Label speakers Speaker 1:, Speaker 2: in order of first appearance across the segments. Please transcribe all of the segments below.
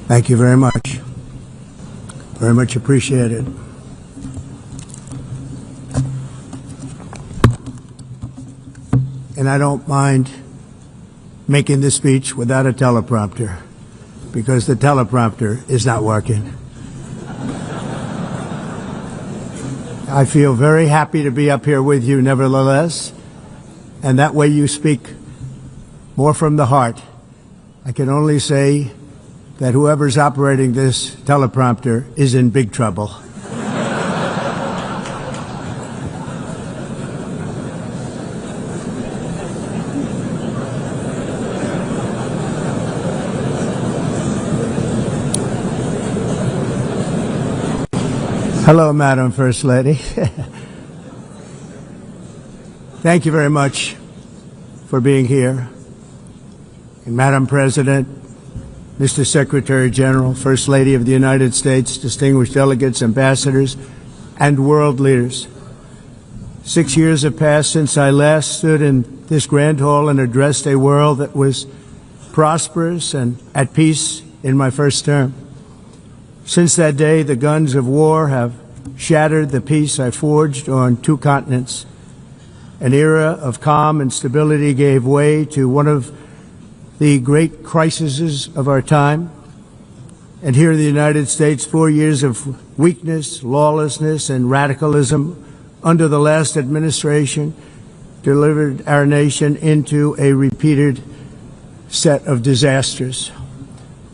Speaker 1: Thank you very much. Very much appreciated. And I don't mind making this speech without a teleprompter, because the teleprompter is not working. I feel very happy to be up here with you nevertheless, and that way you speak more from the heart. I can only say that whoever's operating this teleprompter is in big trouble. Hello, Madam First Lady. Thank you very much for being here. And Madam President, Mr. Secretary General, First Lady of the United States, distinguished delegates, ambassadors, and world leaders. 6 years have passed since I last stood in this grand hall and addressed a world that was prosperous and at peace in my first term. Since that day, the guns of war have shattered the peace I forged on 2 continents. An era of calm and stability gave way to one of the great crises of our time. And here in the United States, 4 years of weakness, lawlessness, and radicalism under the last administration delivered our nation into a repeated set of disasters.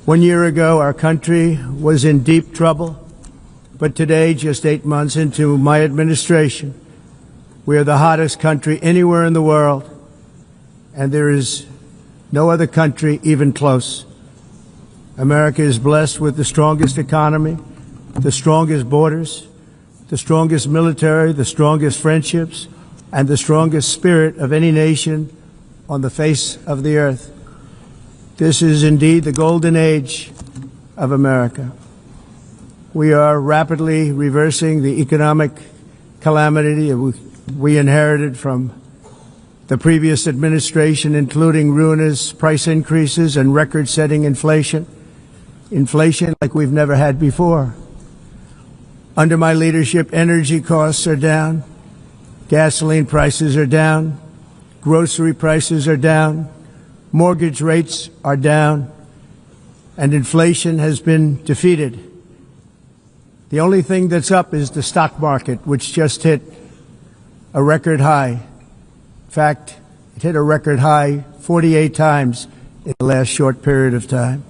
Speaker 1: 1 year ago, our country was in deep trouble, but today, just 8 months into my administration, we are the hottest country anywhere in the world, and there is no other country even close. America is blessed with the strongest economy, the strongest borders, the strongest military, the strongest friendships, and the strongest spirit of any nation on the face of the earth. This is indeed the golden age of America. We are rapidly reversing the economic calamity we inherited from the previous administration, including ruinous price increases and record-setting inflation like we've never had before. Under my leadership, energy costs are down, gasoline prices are down, grocery prices are down, mortgage rates are down, and inflation has been defeated. The only thing that's up is the stock market, which just hit a record high. In fact, it hit a record high 48 times in the last short period of time.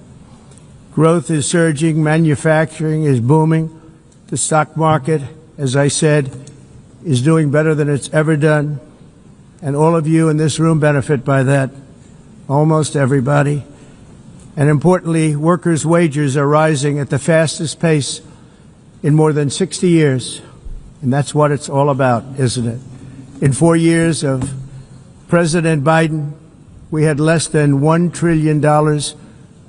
Speaker 1: Growth is surging, manufacturing is booming. The stock market, as I said, is doing better than it's ever done. And all of you in this room benefit by that, almost everybody. And importantly, workers' wages are rising at the fastest pace in more than 60 years. And that's what it's all about, isn't it? In 4 years of President Biden, we had less than $1 trillion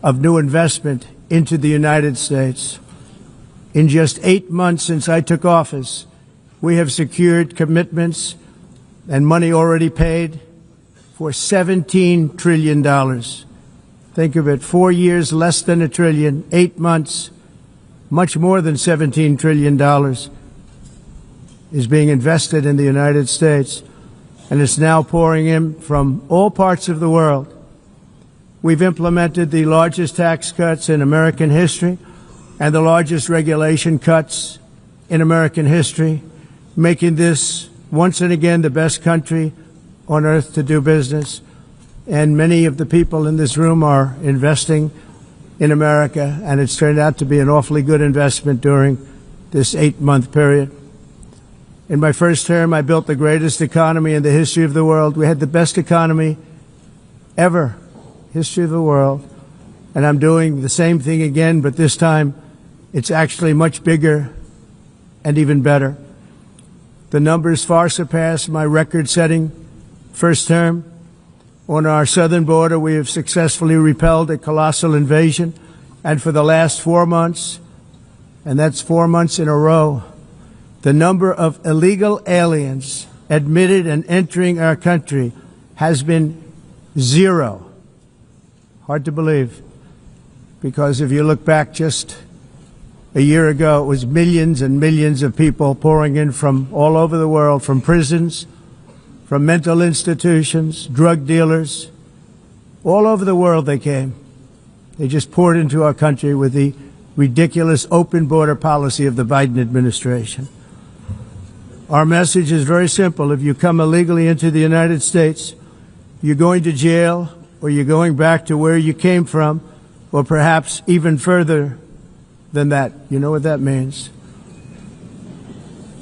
Speaker 1: of new investment into the United States. In just 8 months since I took office, we have secured commitments and money already paid for $17 trillion. Think of it, 4 years, less than $1 trillion, 8 months, much more than $17 trillion is being invested in the United States, and it's now pouring in from all parts of the world. We've implemented the largest tax cuts in American history and the largest regulation cuts in American history, making this once and again the best country on earth to do business. And many of the people in this room are investing in America, and it's turned out to be an awfully good investment during this 8-month period. In my first term, I built the greatest economy in the history of the world. We had the best economy ever, history of the world. And I'm doing the same thing again, but this time it's actually much bigger and even better. The numbers far surpass my record-setting first term. On our southern border, we have successfully repelled a colossal invasion. And for the last 4 months, and that's 4 months in a row, the number of illegal aliens admitted and entering our country has been 0. Hard to believe. because if you look back just a year ago, it was millions and millions of people pouring in from all over the world, from prisons, from mental institutions, drug dealers. All over the world they came. They just poured into our country with the ridiculous open border policy of the Biden administration. Our message is very simple. If you come illegally into the United States, you're going to jail, or you're going back to where you came from, or perhaps even further than that. You know what that means.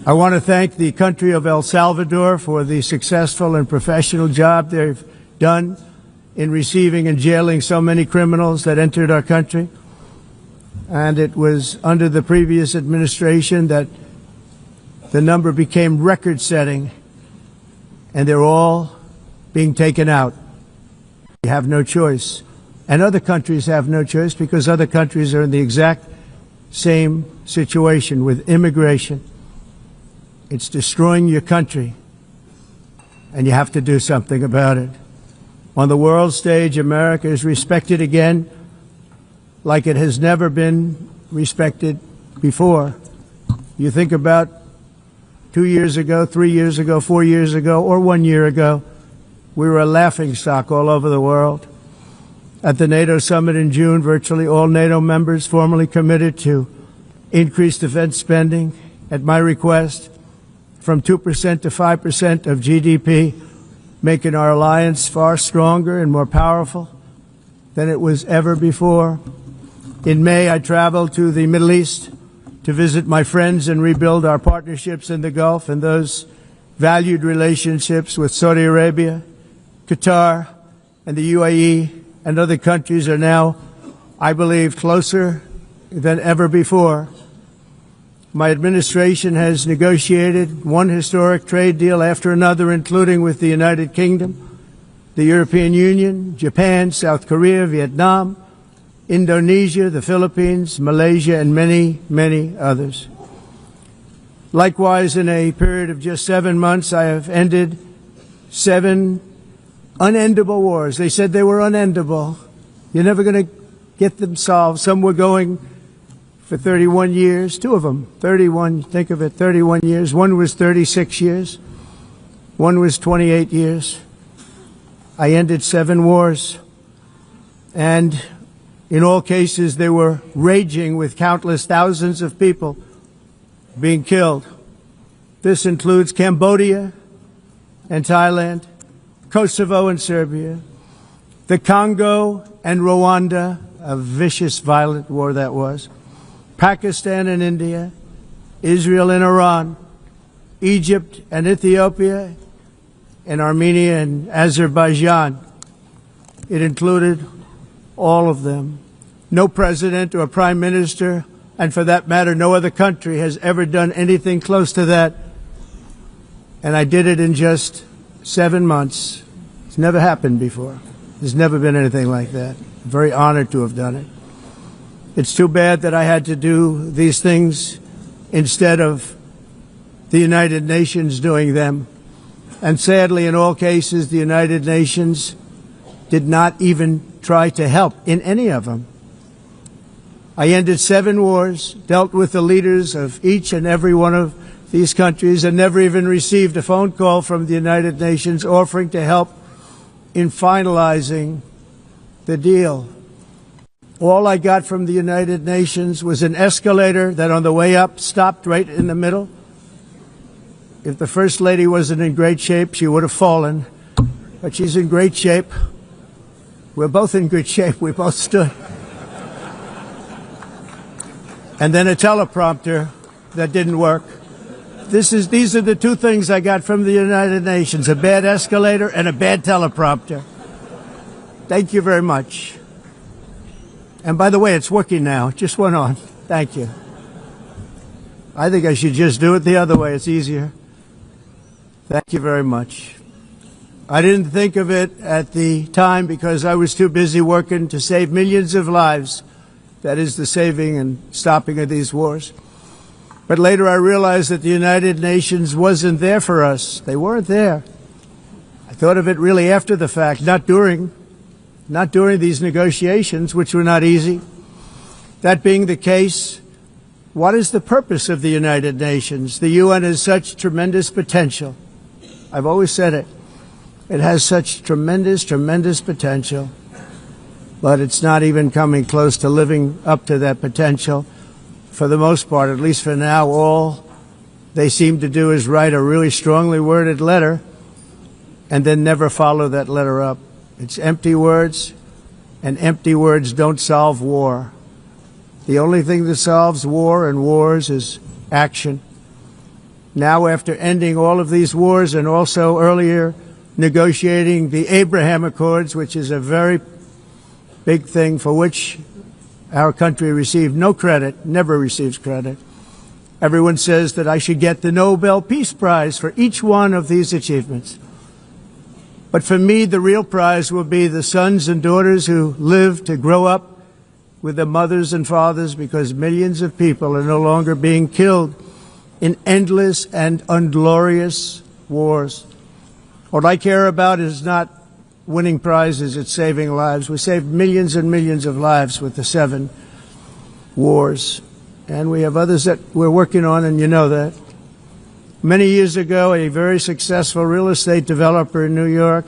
Speaker 1: I want to thank the country of El Salvador for the successful and professional job they've done in receiving and jailing so many criminals that entered our country. And it was under the previous administration that the number became record-setting, and they're all being taken out. We have no choice. And other countries have no choice, because other countries are in the exact same situation with immigration. It's destroying your country, and you have to do something about it. On the world stage, America is respected again like it has never been respected before. You think about 2 years ago, 3 years ago, 4 years ago, or 1 year ago, we were a laughingstock all over the world. At the NATO summit in June, virtually all NATO members formally committed to increase defense spending at my request from 2% to 5% of GDP, making our alliance far stronger and more powerful than it was ever before. In May, I traveled to the Middle East to visit my friends and rebuild our partnerships in the Gulf and those valued relationships with Saudi Arabia, Qatar, and the UAE and other countries are now, I believe, closer than ever before. My administration has negotiated one historic trade deal after another, including with the United Kingdom, the European Union, Japan, South Korea, Vietnam, Indonesia, the Philippines, Malaysia, and many, many others. Likewise, in a period of just 7 months, I have ended 7 unendable wars. They said they were unendable. You're never going to get them solved. Some were going for 31 years, 2 of them, 31, think of it, 31 years. One was 36 years. One was 28 years. I ended 7 wars. And in all cases, they were raging with countless thousands of people being killed. This includes Cambodia and Thailand, Kosovo and Serbia, the Congo and Rwanda, a vicious, violent war that was, Pakistan and India, Israel and Iran, Egypt and Ethiopia, and Armenia and Azerbaijan. It included all of them. No president or prime minister, and for that matter, no other country has ever done anything close to that. And I did it in just 7 months. It's never happened before. There's never been anything like that. I'm very honored to have done it. It's too bad that I had to do these things instead of the United Nations doing them. And sadly, in all cases, the United Nations did not even try to help in any of them. I ended 7 wars, dealt with the leaders of each and every one of these countries, and never even received a phone call from the United Nations offering to help in finalizing the deal. All I got from the United Nations was an escalator that on the way up stopped right in the middle. If the First Lady wasn't in great shape, she would have fallen. But she's in great shape. We're both in good shape. We both stood. And then a teleprompter that didn't work. These are the 2 things I got from the United Nations, a bad escalator and a bad teleprompter. Thank you very much. And by the way, it's working now. It just went on. Thank you. I think I should just do it the other way. It's easier. Thank you very much. I didn't think of it at the time because I was too busy working to save millions of lives. That is the saving and stopping of these wars. But later I realized that the United Nations wasn't there for us. They weren't there. I thought of it really after the fact, not during these negotiations, which were not easy. That being the case, what is the purpose of the United Nations? The UN has such tremendous potential. I've always said it. It has such tremendous, tremendous potential, but it's not even coming close to living up to that potential. For the most part, at least for now, all they seem to do is write a really strongly worded letter and then never follow that letter up. It's empty words, and empty words don't solve war. The only thing that solves war and wars is action. Now, after ending all of these wars and also earlier negotiating the Abraham Accords, which is a very big thing for which our country received no credit, never receives credit. Everyone says that I should get the Nobel Peace Prize for each one of these achievements. But for me, the real prize will be the sons and daughters who live to grow up with their mothers and fathers, because millions of people are no longer being killed in endless and unglorious wars. What I care about is not winning prizes, it's saving lives. We saved millions and millions of lives with the 7 wars. And we have others that we're working on, and you know that. Many years ago, a very successful real estate developer in New York,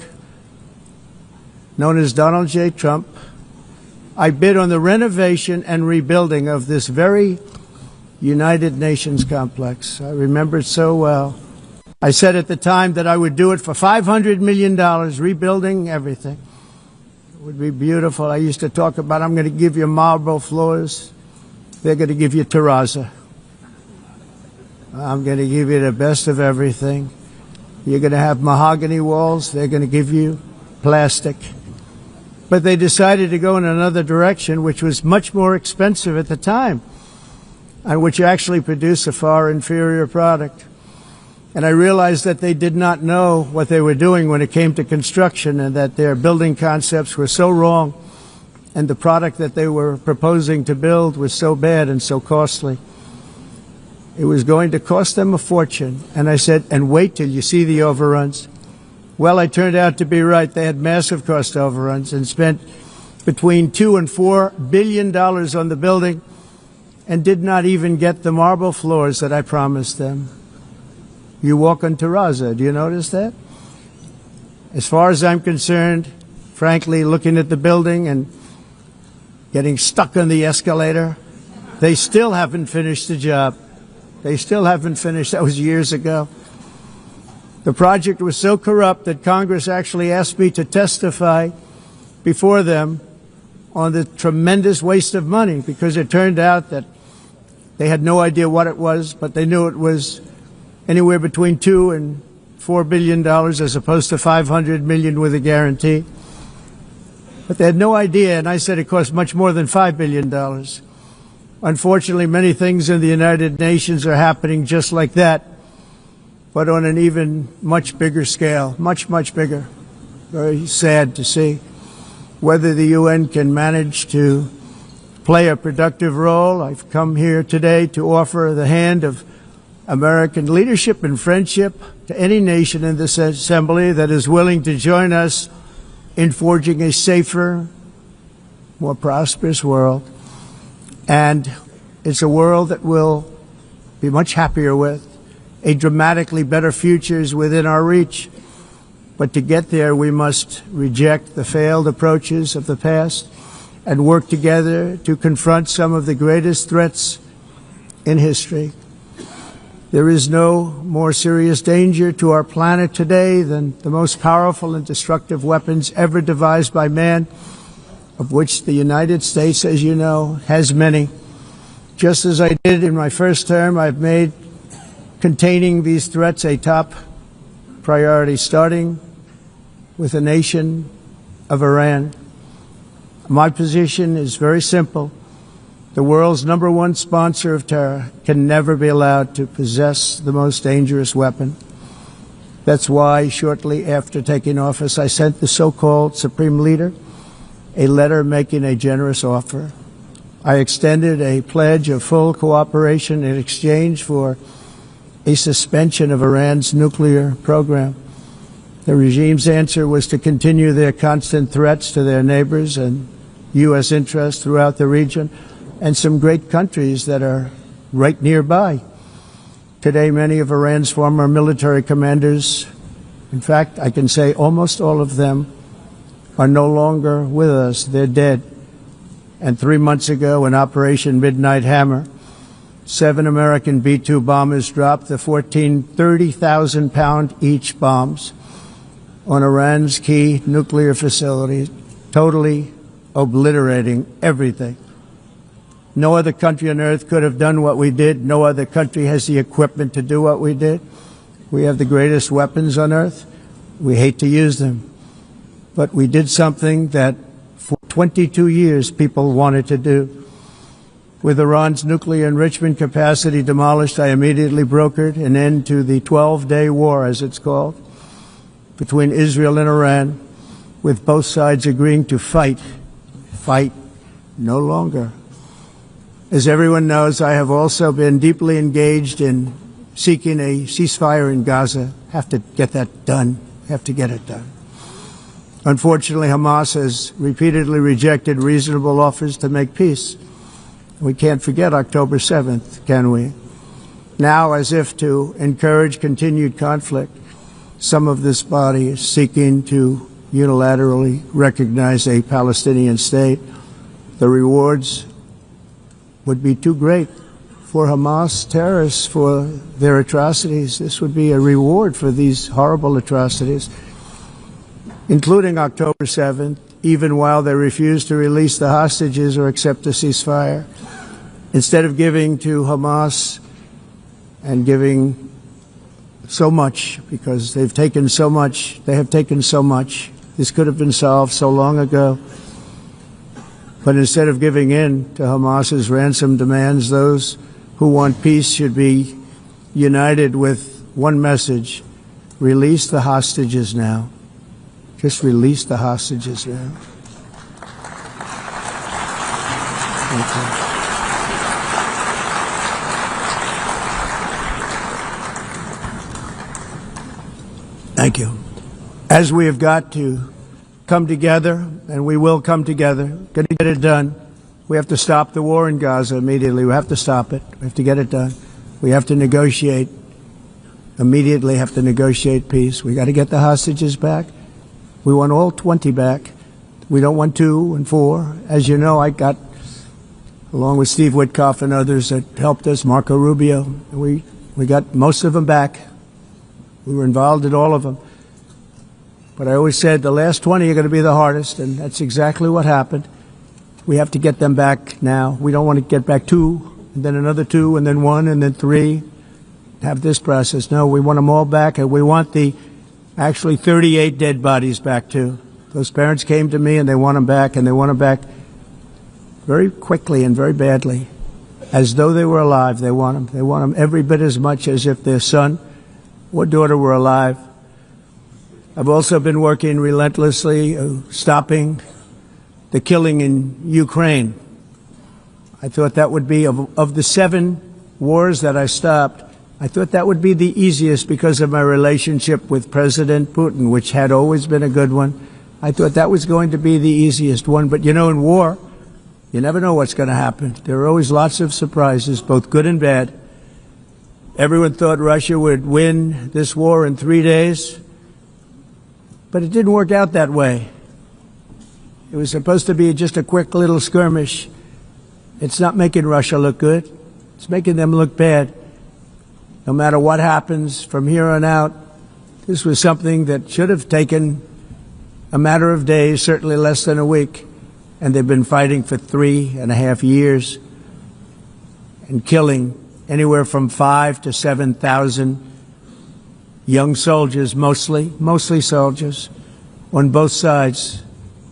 Speaker 1: known as Donald J. Trump, I bid on the renovation and rebuilding of this very United Nations complex. I remember it so well. I said at the time that I would do it for $500 million, rebuilding everything. It would be beautiful. I used to talk about, I'm going to give you marble floors. They're going to give you terrazzo. I'm going to give you the best of everything. You're going to have mahogany walls. They're going to give you plastic. But they decided to go in another direction, which was much more expensive at the time, and which actually produced a far inferior product. And I realized that they did not know what they were doing when it came to construction, and that their building concepts were so wrong, and the product that they were proposing to build was so bad and so costly. It was going to cost them a fortune. And I said, and wait till you see the overruns. Well, I turned out to be right. They had massive cost overruns and spent between $2 and $4 billion on the building and did not even get the marble floors that I promised them. You walk on terrazzo. Do you notice that? As far as I'm concerned, frankly, looking at the building and getting stuck on the escalator, they still haven't finished the job. They still haven't finished. That was years ago. The project was so corrupt that Congress actually asked me to testify before them on the tremendous waste of money, because it turned out that they had no idea what it was, but they knew it was anywhere between $2 and $4 billion as opposed to $500 million with a guarantee. But they had no idea, and I said it cost much more than $5 billion. Unfortunately, many things in the United Nations are happening just like that, but on an even much bigger scale, much, much bigger. Very sad to see. Whether the UN can manage to play a productive role, I've come here today to offer the hand of American leadership and friendship to any nation in this assembly that is willing to join us in forging a safer, more prosperous world. And it's a world that we'll be much happier with. A dramatically better future is within our reach. But to get there, we must reject the failed approaches of the past and work together to confront some of the greatest threats in history. There is no more serious danger to our planet today than the most powerful and destructive weapons ever devised by man, of which the United States, as you know, has many. Just as I did in my first term, I've made containing these threats a top priority, starting with the nation of Iran. My position is very simple. The world's #1 sponsor of terror can never be allowed to possess the most dangerous weapon. That's why shortly after taking office, I sent the so-called Supreme Leader a letter making a generous offer. I extended a pledge of full cooperation in exchange for a suspension of Iran's nuclear program. The regime's answer was to continue their constant threats to their neighbors and U.S. interests throughout the region, and some great countries that are right nearby. Today, many of Iran's former military commanders, in fact, I can say almost all of them, are no longer with us. They're dead. And 3 months ago, in Operation Midnight Hammer, 7 American B-2 bombers dropped the 14 30,000-pound each bombs on Iran's key nuclear facilities, totally obliterating everything. No other country on earth could have done what we did. No other country has the equipment to do what we did. We have the greatest weapons on earth. We hate to use them. But we did something that for 22 years people wanted to do. With Iran's nuclear enrichment capacity demolished, I immediately brokered an end to the 12-day war, as it's called, between Israel and Iran, with both sides agreeing to fight no longer. As everyone knows, I have also been deeply engaged in seeking a ceasefire in Gaza. Have to get that done. Have to get it done. Unfortunately, Hamas has repeatedly rejected reasonable offers to make peace. We can't forget October 7th, can we? Now, as if to encourage continued conflict, some of this body is seeking to unilaterally recognize a Palestinian state. The rewards would be too great for Hamas terrorists for their atrocities. This would be a reward for these horrible atrocities, including October 7th, even while they refuse to release the hostages or accept a ceasefire. Instead of giving to Hamas and giving so much, because they've taken so much, they have taken so much. This could have been solved so long ago. But instead of giving in to Hamas's ransom demands, those who want peace should be united with one message: release the hostages now. Just release the hostages now. Thank you. Thank you. As we have got to come together, and we will come together, going to get it done. We have to stop the war in Gaza immediately. We have to stop it. We have to get it done. We have to negotiate. Immediately have to negotiate peace. We got to get the hostages back. We want all 20 back. We don't want 2 and 4. As you know, I got, along with Steve Witkoff and others that helped us, Marco Rubio, we got most of them back. We were involved in all of them. But I always said the last 20 are going to be the hardest, and that's exactly what happened. We have to get them back now. We don't want to get back 2, and then another 2, and then 1, and then 3. Have this process. No, we want them all back, and we want the actually 38 dead bodies back too. Those parents came to me, and they want them back, and they want them back very quickly and very badly, as though they were alive. They want them. They want them every bit as much as if their son or daughter were alive. I've also been working relentlessly, stopping the killing in Ukraine. I thought that would be, of the 7 wars that I stopped, I thought that would be the easiest because of my relationship with President Putin, which had always been a good one. I thought that was going to be the easiest one. But, you know, in war, you never know what's going to happen. There are always lots of surprises, both good and bad. Everyone thought Russia would win this war in 3 days. But it didn't work out that way. It was supposed to be just a quick little skirmish. It's not making Russia look good. It's making them look bad. No matter what happens from here on out, this was something that should have taken a matter of days, certainly less than a week. And they've been fighting for 3.5 years and killing anywhere from 5,000 to 7,000 young soldiers, mostly soldiers, on both sides,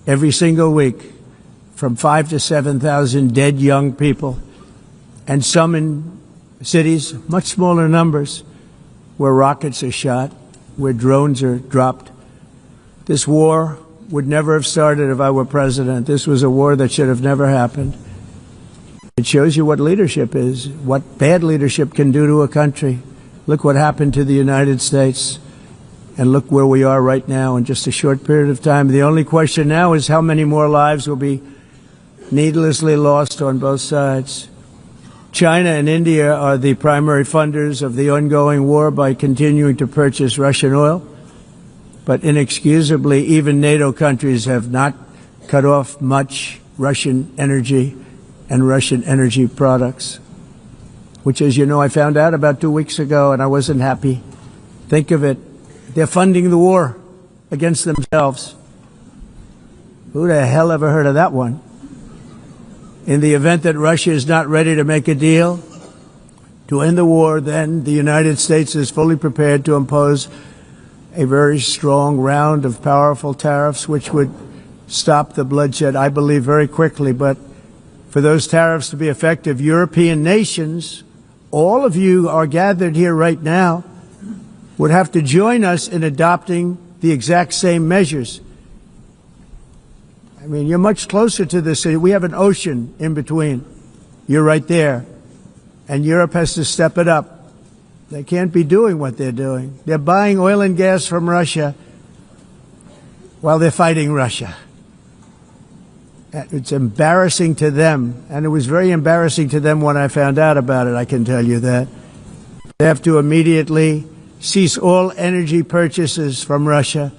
Speaker 1: every single week, from 5,000 to 7,000 dead young people, and some in cities, much smaller numbers, where rockets are shot, where drones are dropped. This war would never have started if I were president. This was a war that should have never happened. It shows you what leadership is, what bad leadership can do to a country. Look what happened to the United States, and look where we are right now in just a short period of time. The only question now is how many more lives will be needlessly lost on both sides. China and India are the primary funders of the ongoing war by continuing to purchase Russian oil. But inexcusably, even NATO countries have not cut off much Russian energy and Russian energy products, which, as you know, I found out about 2 weeks ago, and I wasn't happy. Think of it. They're funding the war against themselves. Who the hell ever heard of that one? In the event that Russia is not ready to make a deal to end the war, then the United States is fully prepared to impose a very strong round of powerful tariffs which would stop the bloodshed, I believe, very quickly. But for those tariffs to be effective, European nations, all of you are gathered here right now, would have to join us in adopting the exact same measures. I mean, you're much closer to this. We have an ocean in between. You're right there. And Europe has to step it up. They can't be doing what they're doing. They're buying oil and gas from Russia while they're fighting Russia. It's embarrassing to them, and it was very embarrassing to them when I found out about it, I can tell you that. They have to immediately cease all energy purchases from Russia.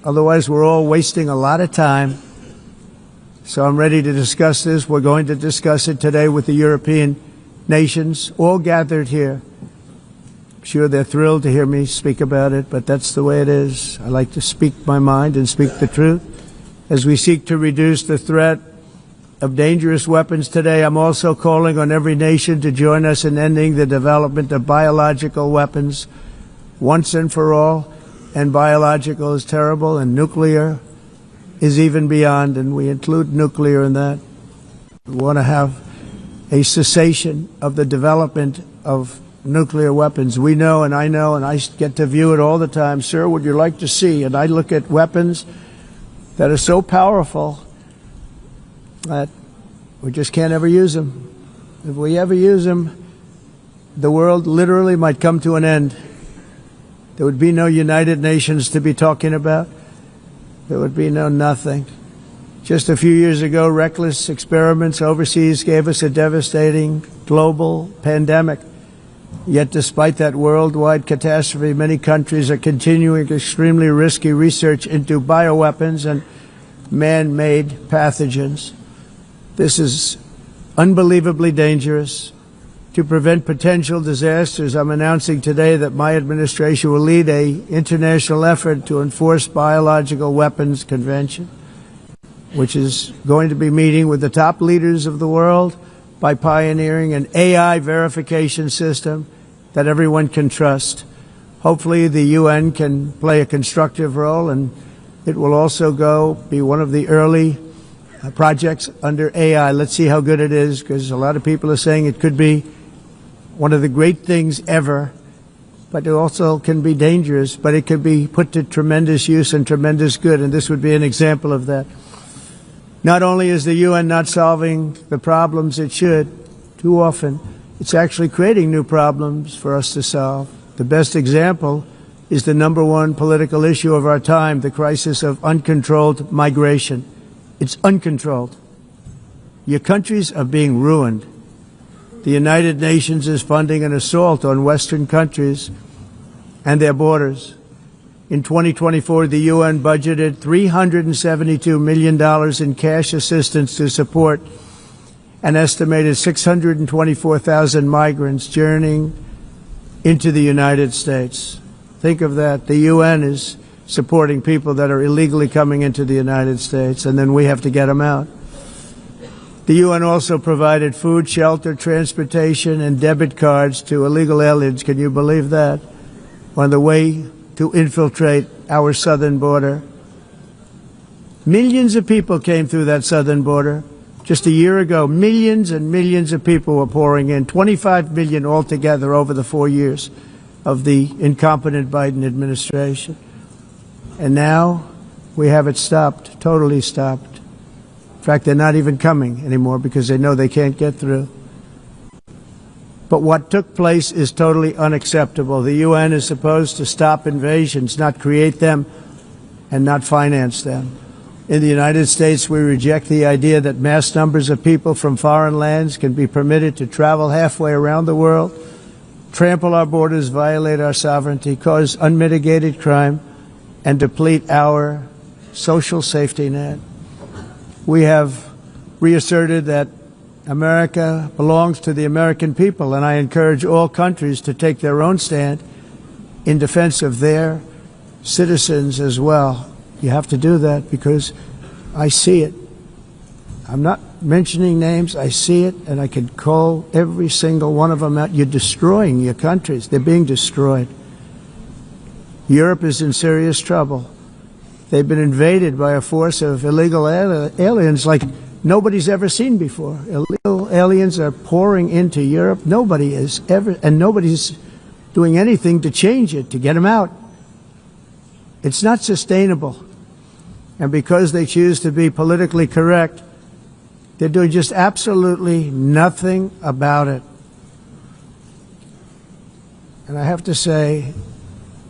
Speaker 1: Otherwise, we're all wasting a lot of time. So I'm ready to discuss this. We're going to discuss it today with the European nations, all gathered here. I'm sure they're thrilled to hear me speak about it, but that's the way it is. I like to speak my mind and speak the truth. As we seek to reduce the threat of dangerous weapons today, I'm also calling on every nation to join us in ending the development of biological weapons once and for all. And biological is terrible, and nuclear is even beyond, and we include nuclear in that. We want to have a cessation of the development of nuclear weapons. We know, and I get to view it all the time. Sir, would you like to see? And I look at weapons that are so powerful that we just can't ever use them. If we ever use them, the world literally might come to an end. There would be no United Nations to be talking about. There would be no nothing. Just a few years ago, reckless experiments overseas gave us a devastating global pandemic. Yet despite that worldwide catastrophe, many countries are continuing extremely risky research into bioweapons and man-made pathogens. This is unbelievably dangerous. To prevent potential disasters, I'm announcing today that my administration will lead an international effort to enforce biological weapons convention, which is going to be meeting with the top leaders of the world by pioneering an AI verification system that everyone can trust. Hopefully the UN can play a constructive role, and it will also be one of the early projects under AI. Let's see how good it is, because a lot of people are saying it could be one of the great things ever, but it also can be dangerous, but it can be put to tremendous use and tremendous good, and this would be an example of that. Not only is the UN not solving the problems it should, too often, it's actually creating new problems for us to solve. The best example is the number one political issue of our time, the crisis of uncontrolled migration. It's uncontrolled. Your countries are being ruined. The United Nations is funding an assault on Western countries and their borders. In 2024, the UN budgeted $372 million in cash assistance to support an estimated 624,000 migrants journeying into the United States. Think of that. The UN is supporting people that are illegally coming into the United States, and then we have to get them out. The UN also provided food, shelter, transportation, and debit cards to illegal aliens. Can you believe that? On the way to infiltrate our southern border. Millions of people came through that southern border. Just a year ago, millions and millions of people were pouring in, 25 million altogether over the 4 years of the incompetent Biden administration. And now we have it stopped, totally stopped. In fact, they're not even coming anymore because they know they can't get through. But what took place is totally unacceptable. The UN is supposed to stop invasions, not create them and not finance them. In the United States, we reject the idea that mass numbers of people from foreign lands can be permitted to travel halfway around the world, trample our borders, violate our sovereignty, cause unmitigated crime, and deplete our social safety net. We have reasserted that America belongs to the American people, and I encourage all countries to take their own stand in defense of their citizens as well. You have to do that because I see it. I'm not mentioning names. I see it, and I can call every single one of them out. You're destroying your countries. They're being destroyed. Europe is in serious trouble. They've been invaded by a force of illegal aliens like nobody's ever seen before. Illegal aliens are pouring into Europe. Nobody is ever, and nobody's doing anything to change it, to get them out. It's not sustainable. And because they choose to be politically correct, they're doing just absolutely nothing about it. And I have to say,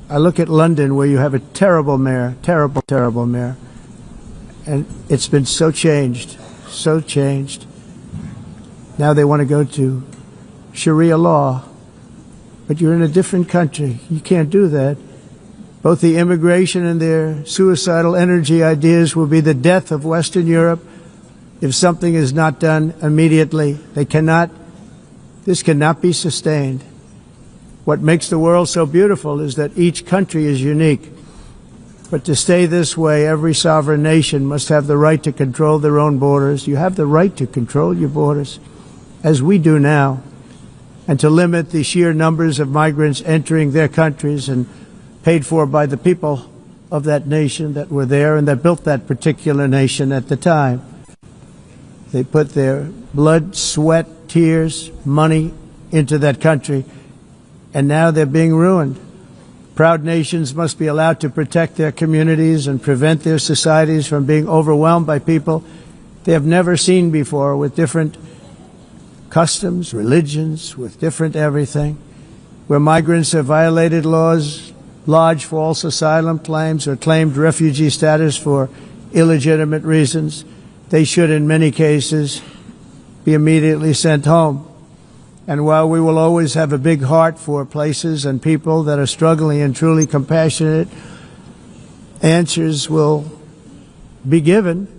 Speaker 1: I look at London where you have a terrible mayor, terrible mayor. And it's been so changed, so changed. Now they want to go to Sharia law. But you're in a different country. You can't do that. Both the immigration and their suicidal energy ideas will be the death of Western Europe if something is not done immediately. This cannot be sustained. What makes the world so beautiful is that each country is unique. But to stay this way, every sovereign nation must have the right to control their own borders. You have the right to control your borders, as we do now, and to limit the sheer numbers of migrants entering their countries and paid for by the people of that nation that were there and that built that particular nation at the time. They put their blood, sweat, tears, money into that country, and now they're being ruined. Proud nations must be allowed to protect their communities and prevent their societies from being overwhelmed by people they have never seen before, with different customs, religions, with different everything. Where migrants have violated laws, lodged false asylum claims, or claimed refugee status for illegitimate reasons, they should, in many cases, be immediately sent home. And while we will always have a big heart for places and people that are struggling and truly compassionate, answers will be given.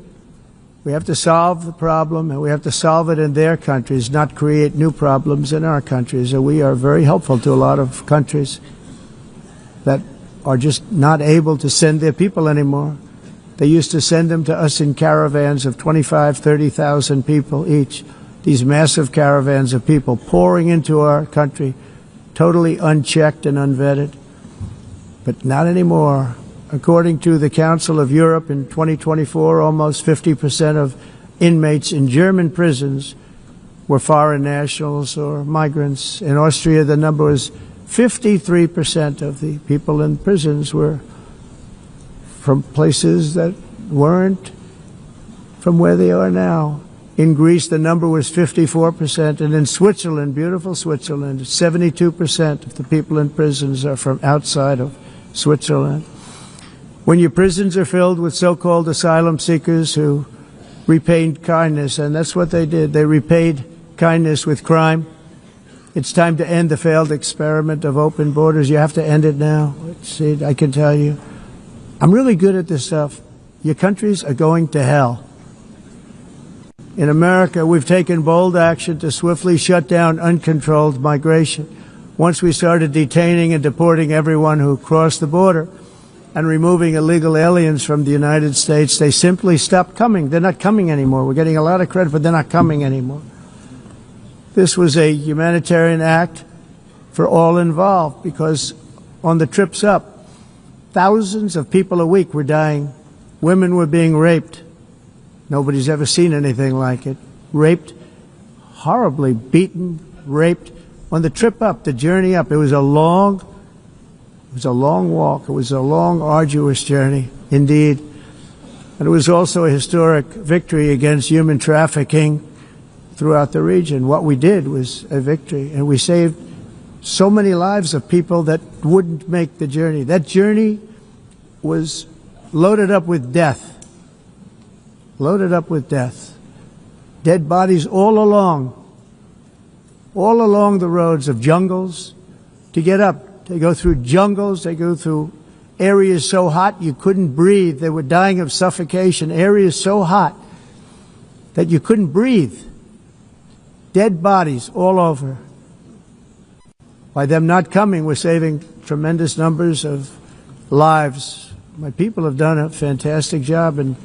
Speaker 1: We have to solve the problem, and we have to solve it in their countries, not create new problems in our countries. And we are very helpful to a lot of countries that are just not able to send their people anymore. They used to send them to us in caravans of 25,000, 30,000 people each. These massive caravans of people pouring into our country, totally unchecked and unvetted. But not anymore. According to the Council of Europe, in 2024, almost 50% of inmates in German prisons were foreign nationals or migrants. In Austria, the number was 53% of the people in prisons were from places that weren't from where they are now. In Greece, the number was 54%, and in Switzerland, beautiful Switzerland, 72% of the people in prisons are from outside of Switzerland. When your prisons are filled with so-called asylum seekers who repaid kindness, and that's what they did, they repaid kindness with crime, it's time to end the failed experiment of open borders. You have to end it now. See, I can tell you. I'm really good at this stuff. Your countries are going to hell. In America, we've taken bold action to swiftly shut down uncontrolled migration. Once we started detaining and deporting everyone who crossed the border and removing illegal aliens from the United States, they simply stopped coming. They're not coming anymore. We're getting a lot of credit, but they're not coming anymore. This was a humanitarian act for all involved, because on the trips up, thousands of people a week were dying. Women were being raped. Nobody's ever seen anything like it. Raped, horribly beaten, raped. On the trip up, the journey up, it was a long walk. It was a long, arduous journey, indeed. And it was also a historic victory against human trafficking throughout the region. What we did was a victory, and we saved so many lives of people that wouldn't make the journey. That journey was loaded up with death. loaded up with death. Dead bodies all along the roads of jungles to get up. They go through jungles, they go through areas so hot you couldn't breathe. They were dying of suffocation, areas so hot that you couldn't breathe. Dead bodies all over. By them not coming, we're saving tremendous numbers of lives. My people have done a fantastic job in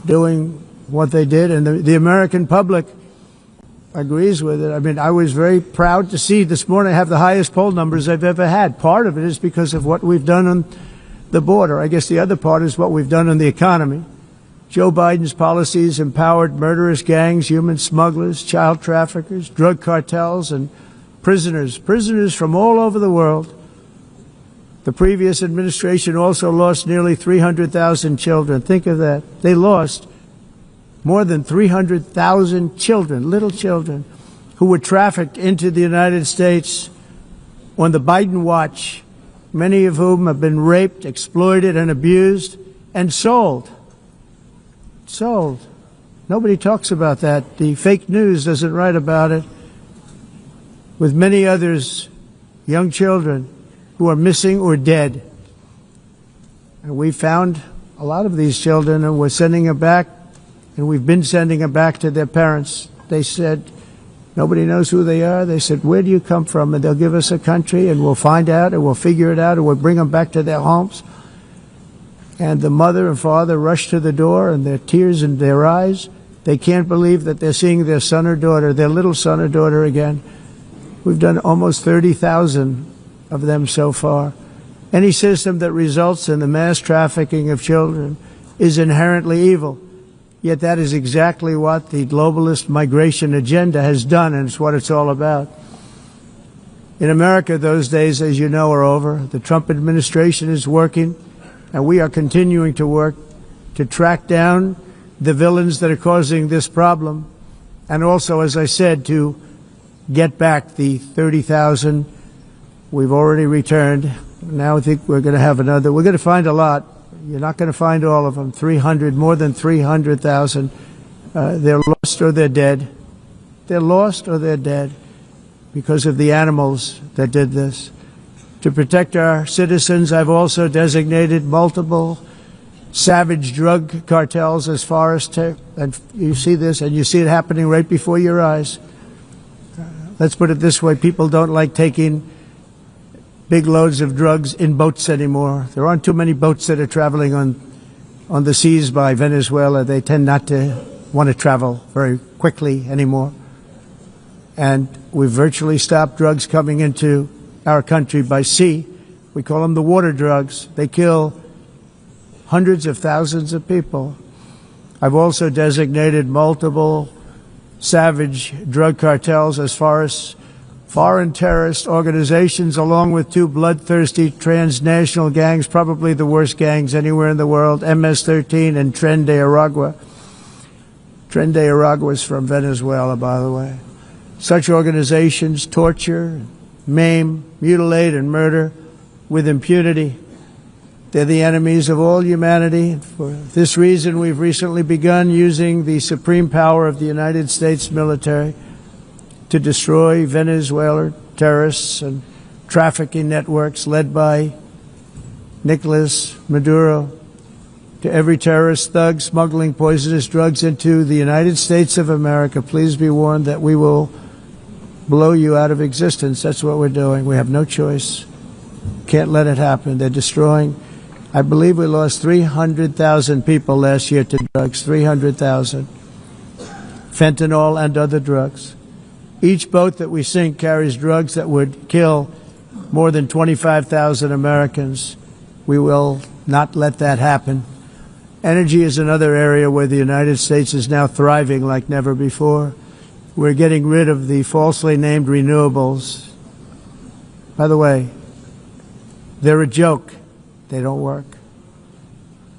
Speaker 1: doing what they did, and the American public agrees with it. I mean, I was very proud to see this morning I have the highest poll numbers I've ever had. Part of it is because of what we've done on the border. I guess the other part is what we've done on the economy. Joe Biden's policies empowered murderous gangs, human smugglers, child traffickers, drug cartels, and prisoners from all over the world. The previous administration also lost nearly 300,000 children. Think of that. They lost more than 300,000 children, little children, who were trafficked into the United States on the Biden watch, many of whom have been raped, exploited, and abused, and sold. Sold. Nobody talks about that. The fake news doesn't write about it. With many others, young children who are missing or dead. And we found a lot of these children and we're sending them back, and we've been sending them back to their parents. They said, nobody knows who they are. They said, where do you come from? And they'll give us a country and we'll find out and we'll figure it out and we'll bring them back to their homes. And the mother and father rush to the door and their tears in their eyes. They can't believe that they're seeing their son or daughter, their little son or daughter again. We've done almost 30,000 of them so far. Any system that results in the mass trafficking of children is inherently evil. Yet that is exactly what the globalist migration agenda has done, and it's what it's all about. In America, those days, as you know, are over. The Trump administration is working, and we are continuing to work to track down the villains that are causing this problem, and also, as I said, to get back the 30,000 we've already returned. Now I think we're going to have another. We're going to find a lot. You're not going to find all of them. 300, more than 300,000. They're lost or they're dead. They're lost or they're dead because of the animals that did this. To protect our citizens, I've also designated multiple savage drug cartels as far as and you see this, and you see it happening right before your eyes. Let's put it this way. People don't like taking big loads of drugs in boats anymore. There aren't too many boats that are traveling on the seas by Venezuela. They tend not to want to travel very quickly anymore. And we've virtually stopped drugs coming into our country by sea. We call them the water drugs. They kill hundreds of thousands of people. I've also designated multiple savage drug cartels as far as foreign terrorist organizations, along with two bloodthirsty transnational gangs, probably the worst gangs anywhere in the world, MS-13 and Tren de Aragua. Tren de Aragua is from Venezuela, by the way. Such organizations torture, maim, mutilate, and murder with impunity. They're the enemies of all humanity. For this reason, we've recently begun using the supreme power of the United States military to destroy Venezuelan terrorists and trafficking networks led by Nicolas Maduro. To every terrorist thug smuggling poisonous drugs into the United States of America, please be warned that we will blow you out of existence. That's what we're doing. We have no choice. Can't let it happen. They're destroying. I believe we lost 300,000 people last year to drugs, 300,000. Fentanyl and other drugs. Each boat that we sink carries drugs that would kill more than 25,000 Americans. We will not let that happen. Energy is another area where the United States is now thriving like never before. We're getting rid of the falsely named renewables. By the way, they're a joke. They don't work.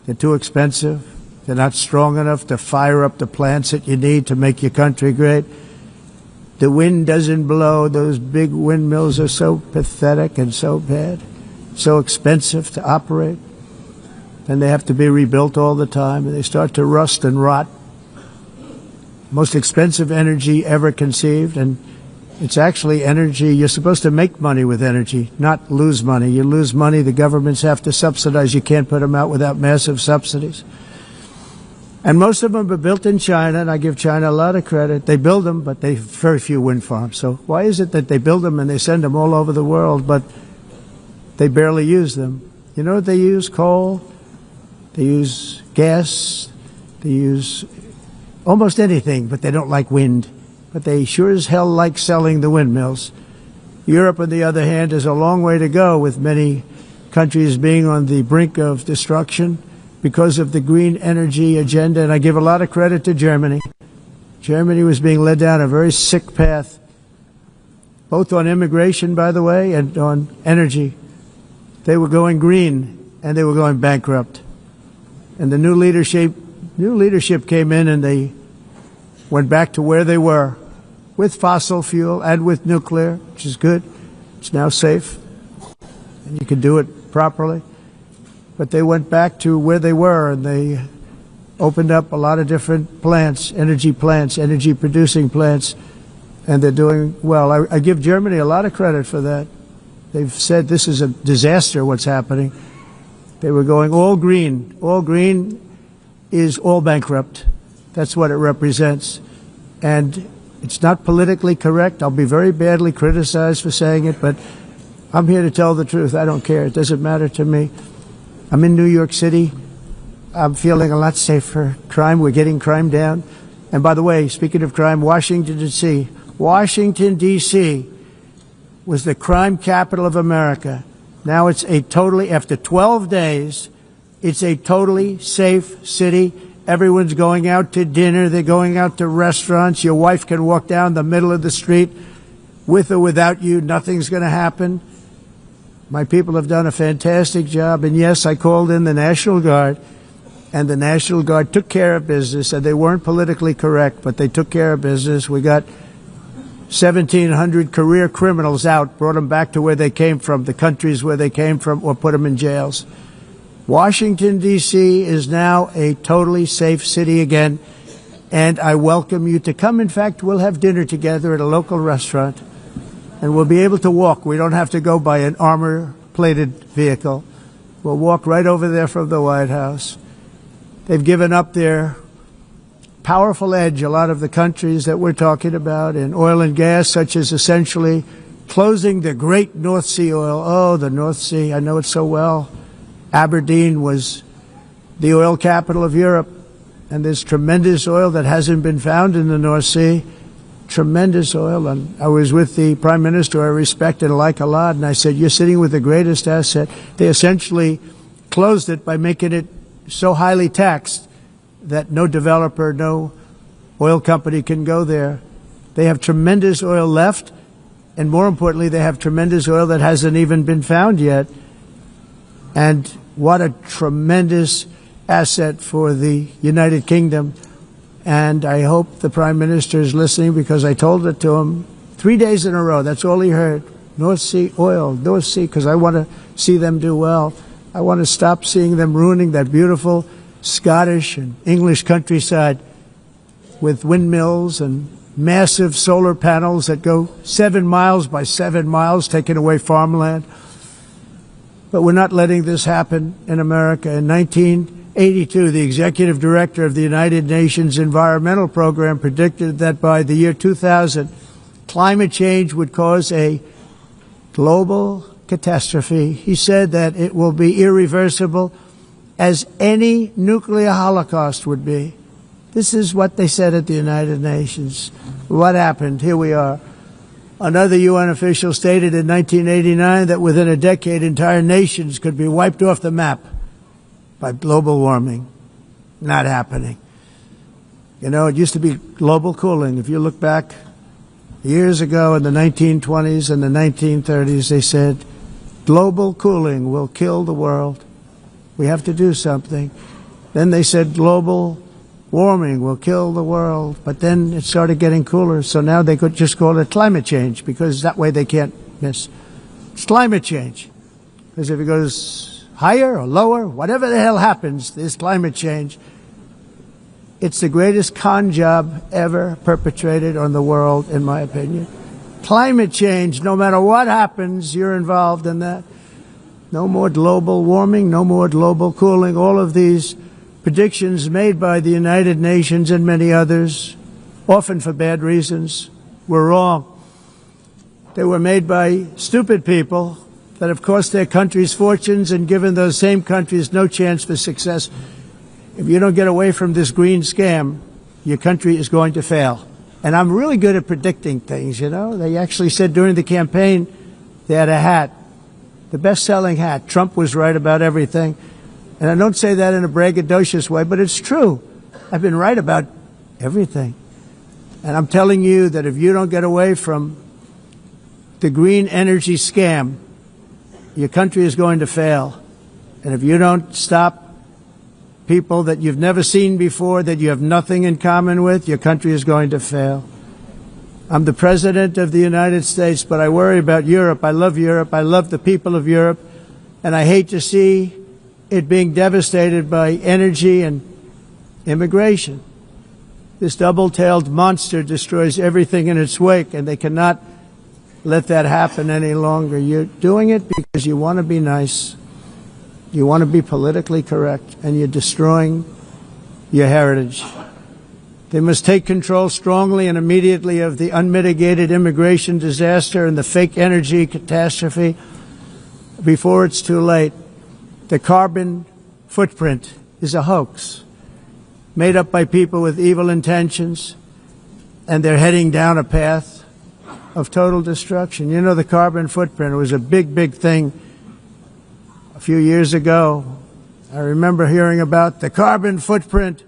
Speaker 1: They're too expensive. They're not strong enough to fire up the plants that you need to make your country great. The wind doesn't blow. Those big windmills are so pathetic and so bad, so expensive to operate. And they have to be rebuilt all the time, and they start to rust and rot. most expensive energy ever conceived, and it's actually energy. You're supposed to make money with energy, not lose money. You lose money, the governments have to subsidize. You can't put them out without massive subsidies. And most of them are built in China, and I give China a lot of credit. They build them, but they have very few wind farms. So why is it that they build them and they send them all over the world, but they barely use them? You know what they use? Coal. They use gas. They use almost anything, but they don't like wind. But they sure as hell like selling the windmills. Europe, on the other hand, has a long way to go, with many countries being on the brink of destruction because of the green energy agenda. And I give a lot of credit to Germany. Germany was being led down a very sick path, both on immigration, by the way, and on energy. They were going green, and they were going bankrupt. And the new leadership came in, and they went back to where they were, with fossil fuel and with nuclear, which is good. It's now safe, and you can do it properly. But they went back to where they were, and they opened up a lot of different plants, energy producing plants, and they're doing well. I give Germany a lot of credit for that. They've said this is a disaster, what's happening. They were going all green. All green is all bankrupt. That's what it represents. And it's not politically correct. I'll be very badly criticized for saying it, but I'm here to tell the truth. I don't care. It doesn't matter to me. I'm in New York City. I'm feeling a lot safer. Crime, we're getting crime down. And by the way, speaking of crime, Washington, D.C. Washington, D.C. was the crime capital of America. Now it's after 12 days, it's a totally safe city. Everyone's going out to dinner. They're going out to restaurants. Your wife can walk down the middle of the street with or without you. Nothing's going to happen. My people have done a fantastic job. And yes, I called in the National Guard, and the National Guard took care of business, and they weren't politically correct, but they took care of business. We got 1,700 career criminals out, brought them back to where they came from, the countries where they came from, or put them in jails. Washington, D.C. is now a totally safe city again, and I welcome you to come. In fact, we'll have dinner together at a local restaurant, and we'll be able to walk. We don't have to go by an armor-plated vehicle. We'll walk right over there from the White House. They've given up their powerful edge, a lot of the countries that we're talking about, in oil and gas, such as essentially closing the great North Sea oil. Oh, the North Sea, I know it so well. Aberdeen was the oil capital of Europe, and there's tremendous oil that hasn't been found in the North Sea. Tremendous oil. And I was with the Prime Minister I respect and like a lot, and I said, you're sitting with the greatest asset. They essentially closed it by making it so highly taxed that no developer, no oil company can go there. They have tremendous oil left, and more importantly, they have tremendous oil that hasn't even been found yet. And what a tremendous asset for the United Kingdom. And I hope the Prime Minister is listening, because I told it to him 3 days in a row. That's all he heard. North Sea oil, North Sea, because I want to see them do well. I want to stop seeing them ruining that beautiful Scottish and English countryside with windmills and massive solar panels that go 7 miles by 7 miles, taking away farmland. But we're not letting this happen in America. In 1982, the executive director of the United Nations Environmental Program predicted that by the year 2000, climate change would cause a global catastrophe. He said that it will be irreversible, as any nuclear holocaust would be. This is what they said at the United Nations. What happened? Here we are. Another UN official stated in 1989 that within a decade, entire nations could be wiped off the map by global warming. Not happening. You know, it used to be global cooling. If you look back years ago in the 1920s and the 1930s, they said global cooling will kill the world. We have to do something. Then they said global warming will kill the world. But then it started getting cooler, so now they could just call it climate change, because that way they can't miss. It's climate change. Because if it goes higher or lower, whatever the hell happens, there's climate change. It's the greatest con job ever perpetrated on the world, in my opinion. Climate change, no matter what happens, you're involved in that. No more global warming, no more global cooling. All of these predictions made by the United Nations and many others, often for bad reasons, were wrong. They were made by stupid people that have cost their countries fortunes and given those same countries no chance for success. If you don't get away from this green scam, your country is going to fail. And I'm really good at predicting things, you know. They actually said during the campaign they had a hat, the best-selling hat. Trump was right about everything. And I don't say that in a braggadocious way, but it's true. I've been right about everything. And I'm telling you that if you don't get away from the green energy scam, your country is going to fail. And if you don't stop people that you've never seen before, that you have nothing in common with, your country is going to fail. I'm the President of the United States, but I worry about Europe. I love Europe. I love the people of Europe. And I hate to see it being devastated by energy and immigration. This double-tailed monster destroys everything in its wake, and they cannot let that happen any longer. You're doing it because you want to be nice. You want to be politically correct, and you're destroying your heritage. They must take control strongly and immediately of the unmitigated immigration disaster and the fake energy catastrophe before it's too late. The carbon footprint is a hoax made up by people with evil intentions, and they're heading down a path of total destruction. You know, the carbon footprint, it was a big, big thing a few years ago. I remember hearing about the carbon footprint,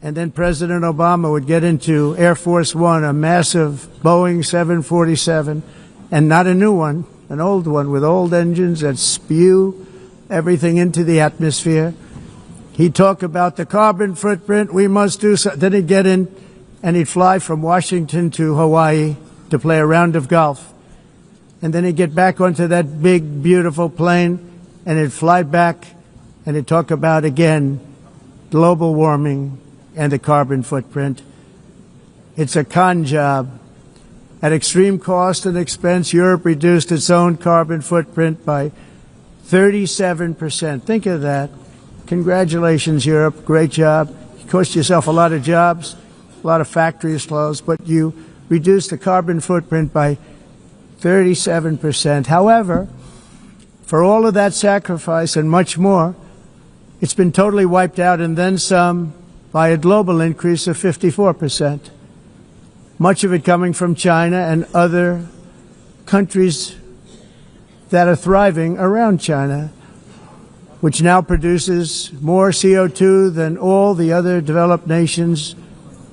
Speaker 1: and then President Obama would get into Air Force One, a massive Boeing 747, and not a new one, an old one with old engines that spew everything into the atmosphere. He'd talk about the carbon footprint, we must do so. Then he'd get in and he'd fly from Washington to Hawaii to play a round of golf. And then he'd get back onto that big, beautiful plane and he'd fly back and he'd talk about, again, global warming and the carbon footprint. It's a con job. At extreme cost and expense, Europe reduced its own carbon footprint by 37%. Think of that. Congratulations, Europe. Great job. You cost yourself a lot of jobs, a lot of factories closed, but you reduced the carbon footprint by 37%. However, for all of that sacrifice and much more, it's been totally wiped out and then some by a global increase of 54%. Much of it coming from China and other countries that are thriving around China, which now produces more CO2 than all the other developed nations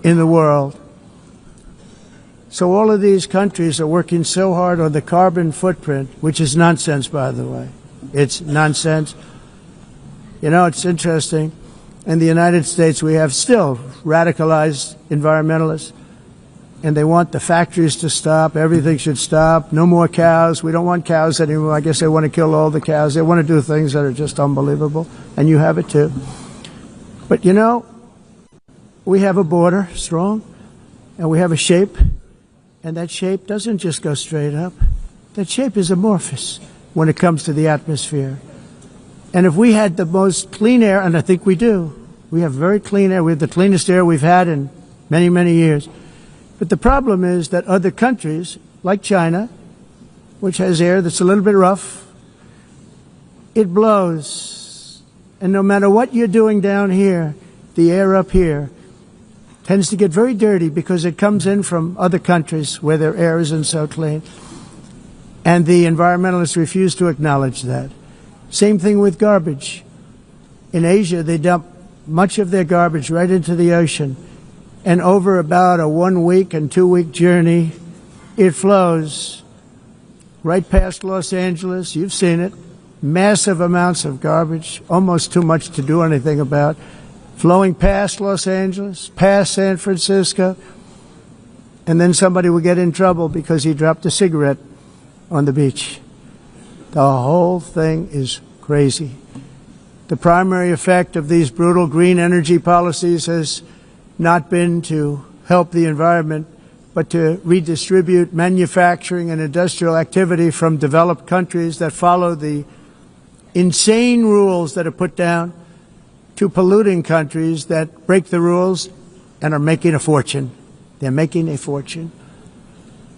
Speaker 1: in the world. So all of these countries are working so hard on the carbon footprint, which is nonsense, by the way. It's nonsense. You know, it's interesting. In the United States, we have still radicalized environmentalists, and they want the factories to stop. Everything should stop. No more cows. We don't want cows anymore. I guess they want to kill all the cows. They want to do things that are just unbelievable, and you have it too. But, you know, we have a border, strong, and we have a shape, and that shape doesn't just go straight up. That shape is amorphous when it comes to the atmosphere. And if we had the most clean air, and I think we do, we have very clean air. We have the cleanest air we've had in many, many years. But the problem is that other countries, like China, which has air that's a little bit rough, it blows. And no matter what you're doing down here, the air up here tends to get very dirty because it comes in from other countries where their air isn't so clean. And the environmentalists refuse to acknowledge that. Same thing with garbage. In Asia, they dump much of their garbage right into the ocean. And over about a 1 week and 2 week journey, it flows right past Los Angeles. You've seen it. Massive amounts of garbage, almost too much to do anything about, flowing past Los Angeles, past San Francisco. And then somebody will get in trouble because he dropped a cigarette on the beach. The whole thing is crazy. The primary effect of these brutal green energy policies has not been to help the environment, but to redistribute manufacturing and industrial activity from developed countries that follow the insane rules that are put down to polluting countries that break the rules and are making a fortune. They're making a fortune.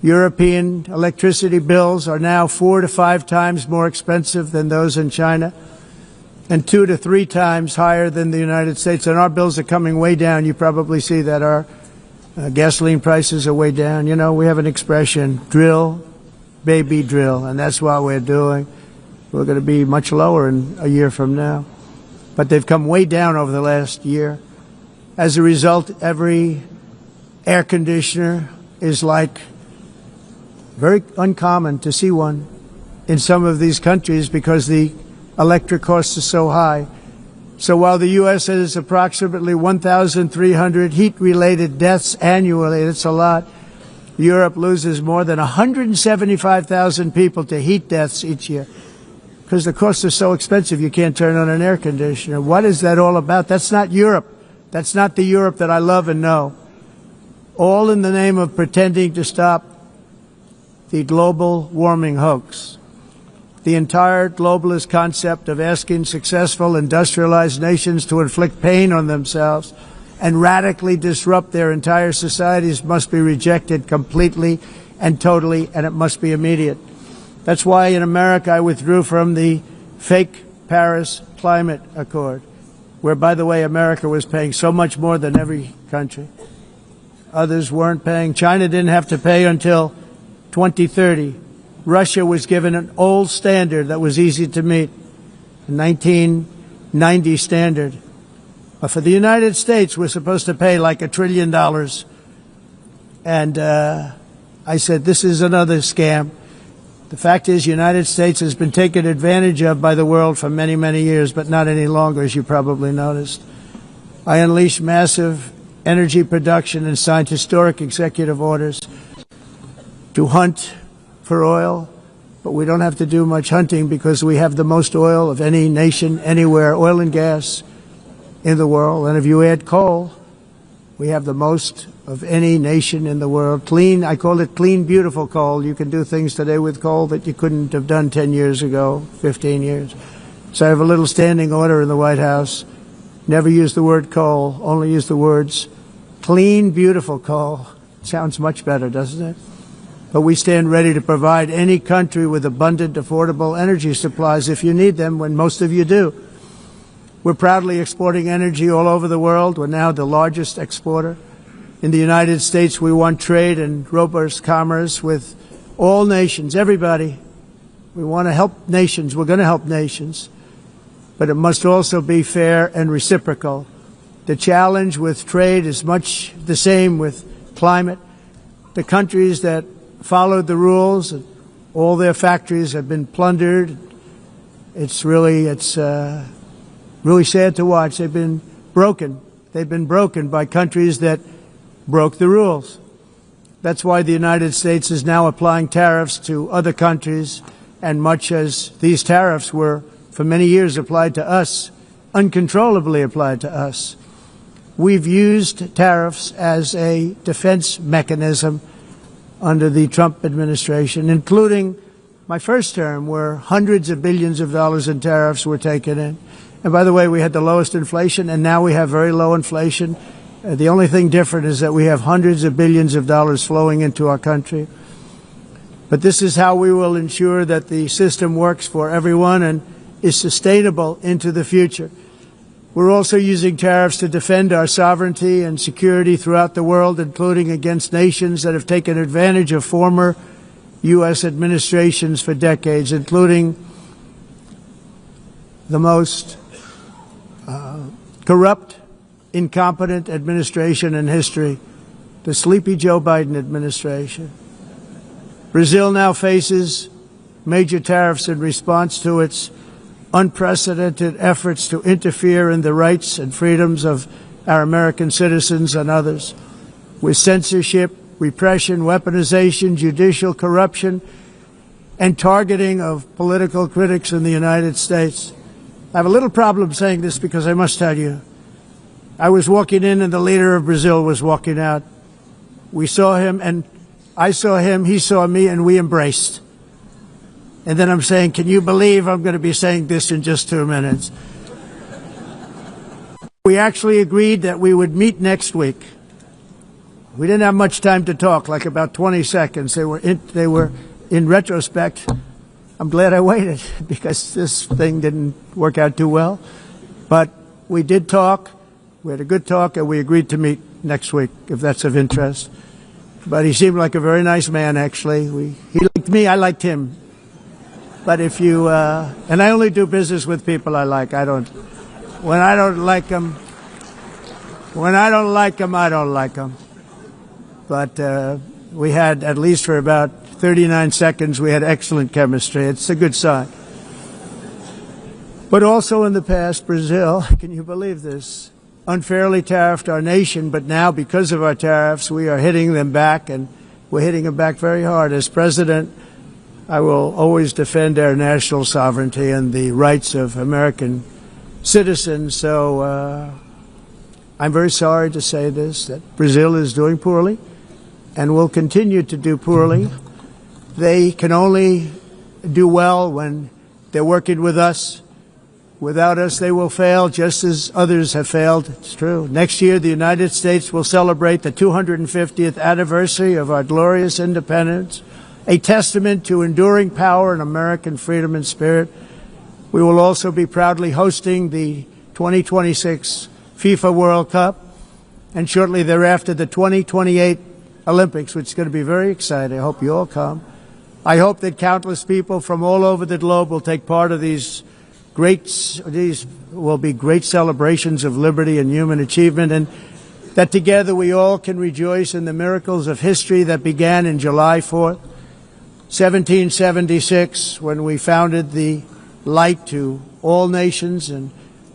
Speaker 1: European electricity bills are now 4 to 5 times more expensive than those in China and 2 to 3 times higher than the United States. And our bills are coming way down. You probably see that our gasoline prices are way down. You know, we have an expression, drill, baby, drill, and that's what we're doing. We're going to be much lower in a year from now. But they've come way down over the last year. As a result, every air conditioner is like very uncommon to see one in some of these countries because the electric costs are so high. So while the U.S. has approximately 1,300 heat-related deaths annually, that's a lot, Europe loses more than 175,000 people to heat deaths each year because the costs are so expensive you can't turn on an air conditioner. What is that all about? That's not Europe. That's not the Europe that I love and know. All in the name of pretending to stop the global warming hoax. The entire globalist concept of asking successful industrialized nations to inflict pain on themselves and radically disrupt their entire societies must be rejected completely and totally, and it must be immediate. That's why in America I withdrew from the fake Paris Climate Accord, where, by the way, America was paying so much more than every country. Others weren't paying. China didn't have to pay until 2030. Russia was given an old standard that was easy to meet, a 1990 standard. But for the United States, we're supposed to pay like $1 trillion. And I said, this is another scam. The fact is, the United States has been taken advantage of by the world for many, many years, but not any longer, as you probably noticed. I unleashed massive energy production and signed historic executive orders to hunt for oil, but we don't have to do much hunting because we have the most oil of any nation anywhere, oil and gas in the world. And if you add coal, we have the most of any nation in the world. Clean, I call it clean, beautiful coal. You can do things today with coal that you couldn't have done 10 years ago, 15 years. So I have a little standing order in the White House. Never use the word coal, only use the words clean, beautiful coal. Sounds much better, doesn't it? But we stand ready to provide any country with abundant, affordable energy supplies if you need them, when most of you do. We're proudly exporting energy all over the world. We're now the largest exporter. In the United States, we want trade and robust commerce with all nations, everybody. We want to help nations. We're going to help nations. But it must also be fair and reciprocal. The challenge with trade is much the same with climate. The countries that followed the rules, all their factories have been plundered. It's really sad to watch. They've been broken. They've been broken by countries that broke the rules. That's why the United States is now applying tariffs to other countries, and much as these tariffs were for many years applied to us, uncontrollably applied to us. We've used tariffs as a defense mechanism under the Trump administration, including my first term, where hundreds of billions of dollars in tariffs were taken in. And by the way, we had the lowest inflation, and now we have very low inflation. The only thing different is that we have hundreds of billions of dollars flowing into our country. But this is how we will ensure that the system works for everyone and is sustainable into the future. We're also using tariffs to defend our sovereignty and security throughout the world, including against nations that have taken advantage of former U.S. administrations for decades, including the most corrupt, incompetent administration in history, the sleepy Joe Biden administration. Brazil now faces major tariffs in response to its unprecedented efforts to interfere in the rights and freedoms of our American citizens and others, with censorship, repression, weaponization, judicial corruption, and targeting of political critics in the United States. I have a little problem saying this because I must tell you, I was walking in and the leader of Brazil was walking out. We saw him and I saw him, he saw me, and we embraced. And then I'm saying, can you believe I'm going to be saying this in just 2 minutes? We actually agreed that we would meet next week. We didn't have much time to talk, like about 20 seconds. They were in retrospect, I'm glad I waited because this thing didn't work out too well. But we did talk. We had a good talk, and we agreed to meet next week, if that's of interest. But he seemed like a very nice man, actually. He liked me, I liked him. But if you, and I only do business with people I like. When I don't like them, I don't like them. But we had, at least for about 39 seconds, we had excellent chemistry. It's a good sign. But also in the past, Brazil, can you believe this, unfairly tariffed our nation, but now because of our tariffs, we are hitting them back, and we're hitting them back very hard. As president, I will always defend our national sovereignty and the rights of American citizens. So I'm very sorry to say this, that Brazil is doing poorly and will continue to do poorly. They can only do well when they're working with us. Without us, they will fail, just as others have failed. It's true. Next year, the United States will celebrate the 250th anniversary of our glorious independence, a testament to enduring power and American freedom and spirit. We will also be proudly hosting the 2026 FIFA World Cup, and shortly thereafter, the 2028 Olympics, which is going to be very exciting. I hope you all come. I hope that countless people from all over the globe will take part of these will be great celebrations of liberty and human achievement, and that together we all can rejoice in the miracles of history that began in July 4th, 1776, when we founded the light to all nations. And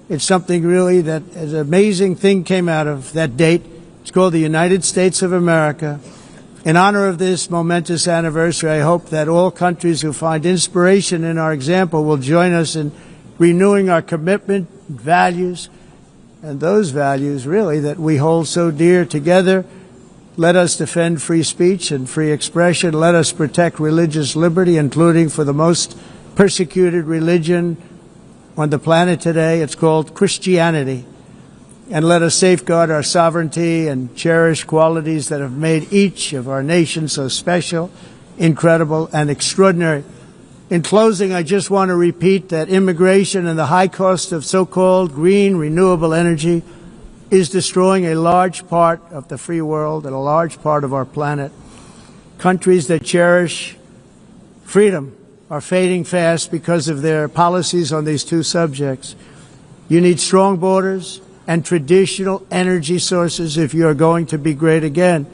Speaker 1: it's something really that an amazing thing came out of that date. It's called the United States of America. In honor of this momentous anniversary, I hope that all countries who find inspiration in our example will join us in renewing our commitment, values, and those values really that we hold so dear. Together, let us defend free speech and free expression. Let us protect religious liberty, including for the most persecuted religion on the planet today. It's called Christianity. And let us safeguard our sovereignty and cherish qualities that have made each of our nations so special, incredible, and extraordinary. In closing, I just want to repeat that immigration and the high cost of so-called green renewable energy is destroying a large part of the free world and a large part of our planet. Countries that cherish freedom are fading fast because of their policies on these two subjects. You need strong borders and traditional energy sources if you are going to be great again.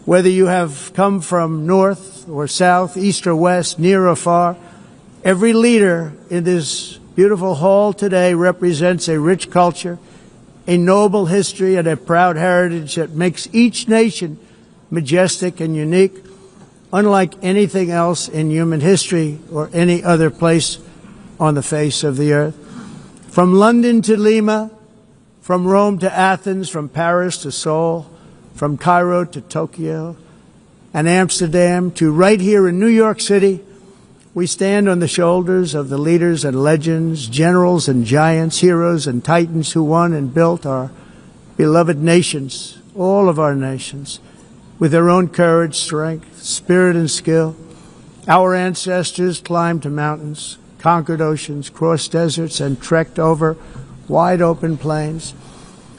Speaker 1: Whether you have come from north or south, east or west, near or far, every leader in this beautiful hall today represents a rich culture, a noble history, and a proud heritage that makes each nation majestic and unique, unlike anything else in human history or any other place on the face of the earth. From London to Lima, from Rome to Athens, from Paris to Seoul, from Cairo to Tokyo and Amsterdam to right here in New York City, we stand on the shoulders of the leaders and legends, generals and giants, heroes and titans who won and built our beloved nations, all of our nations, with their own courage, strength, spirit, and skill. Our ancestors climbed mountains, conquered oceans, crossed deserts, and trekked over wide open plains.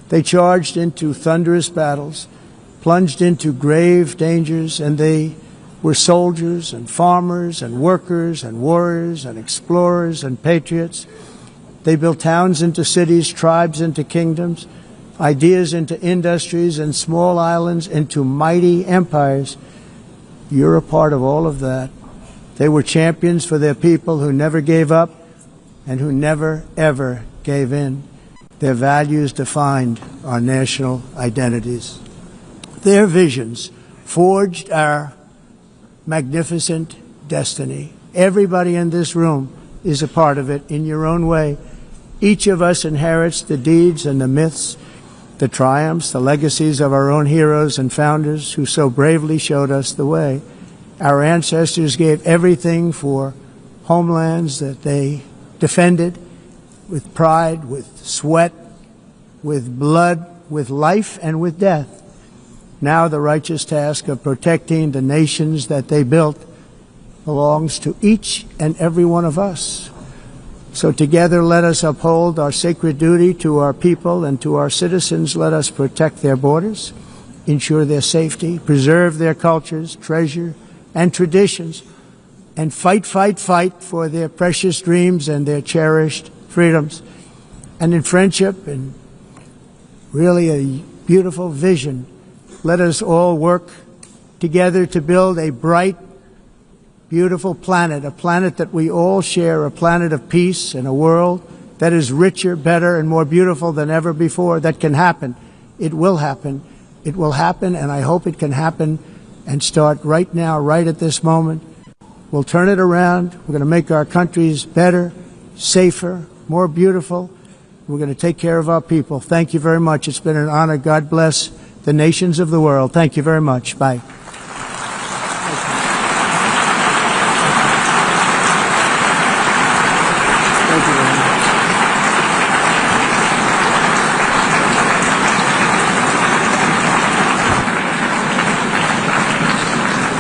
Speaker 1: They charged into thunderous battles, plunged into grave dangers, and they were soldiers and farmers and workers and warriors and explorers and patriots. They built towns into cities, tribes into kingdoms, ideas into industries, and small islands into mighty empires. You're a part of all of that. They were champions for their people who never gave up and who never, ever gave in. Their values defined our national identities. Their visions forged our magnificent destiny. Everybody in this room is a part of it in your own way. Each of us inherits the deeds and the myths the triumphs, the legacies of our own heroes and founders who so bravely showed us the way. Our ancestors gave everything for homelands that they defended with pride, with sweat, with blood, with life, and with death. Now the righteous task of protecting the nations that they built belongs to each and every one of us. So together let us uphold our sacred duty to our people and to our citizens. Let us protect their borders, ensure their safety, preserve their cultures, treasure, and traditions, and fight for their precious dreams and their cherished freedoms. And in friendship and really a beautiful vision, let us all work together to build a bright, beautiful planet, a planet that we all share, a planet of peace and a world that is richer, better, and more beautiful than ever before. That can happen. It will happen. It will happen, and I hope it can happen and start right now, right at this moment. We'll turn it around. We're going to make our countries better, safer, more beautiful. We're going to take care of our people. Thank you very much. It's been an honor. God bless the nations of the world. Thank you very much. Bye.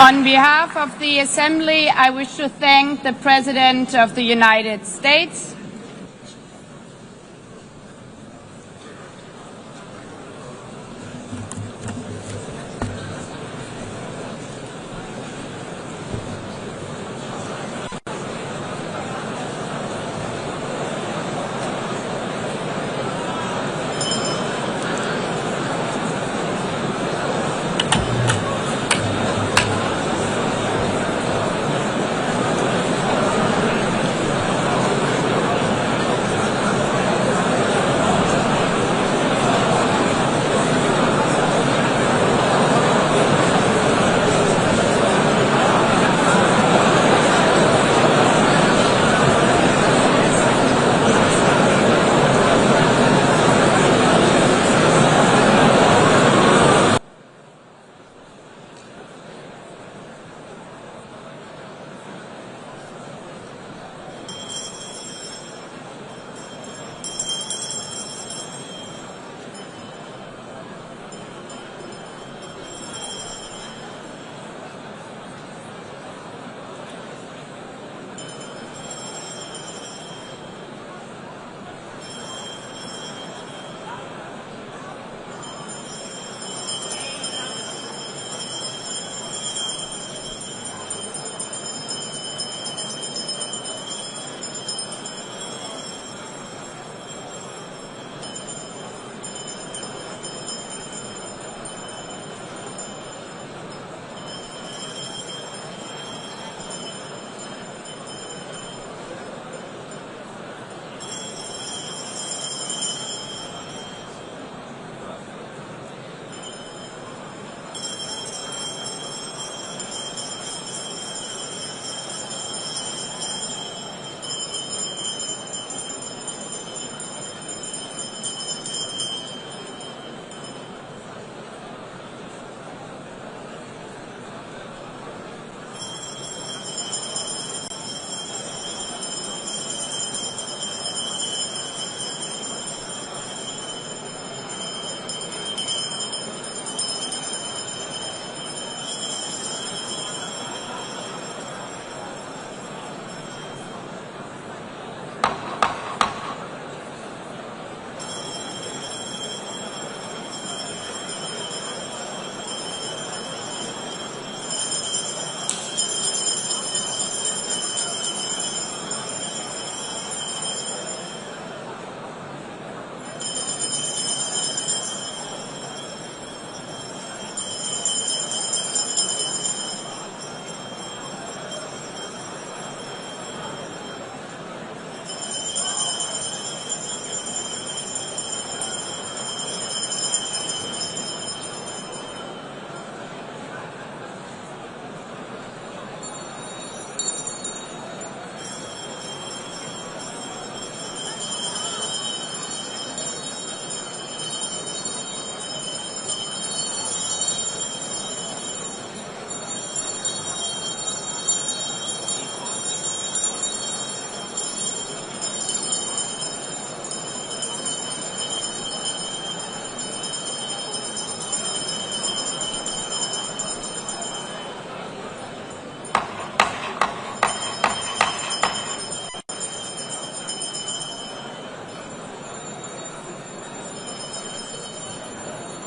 Speaker 2: On behalf of the Assembly, I wish to thank the President of the United States,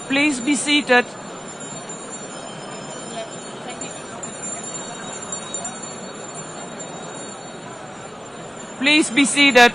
Speaker 3: Please be seated. Please be seated.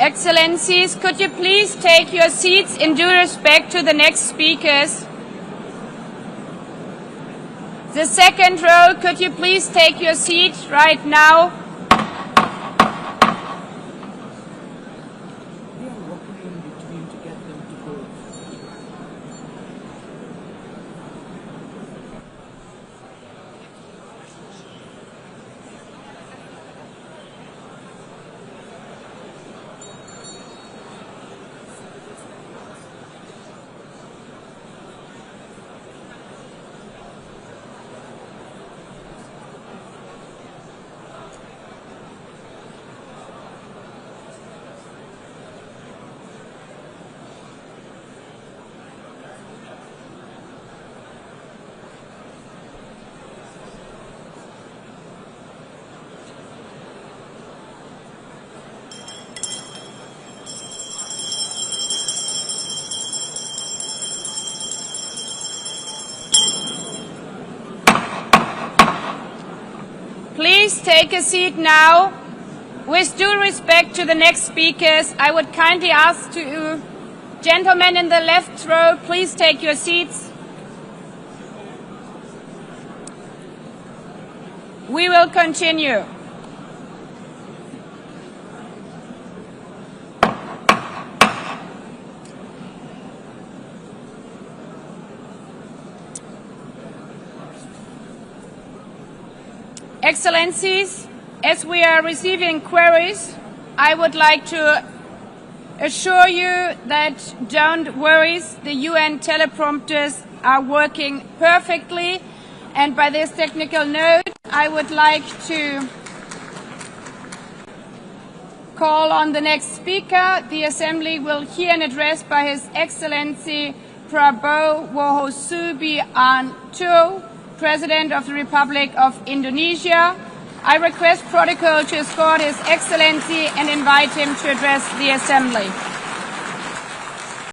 Speaker 2: Excellencies, could you please take your seats in due respect to the next speakers? The second row, could you please take your seat right now? Please take a seat now. With due respect to the next speakers, I would kindly ask you, gentlemen in the left row, please take your seats. We will continue. Excellencies, as we are receiving queries, I would like to assure you that don't worry, the UN teleprompters are working perfectly. And by this technical note, I would like to call on the next speaker. The Assembly will hear an address by His Excellency Prabowo Subianto, President of the Republic of Indonesia. I request protocol to escort His Excellency and invite him to address the Assembly.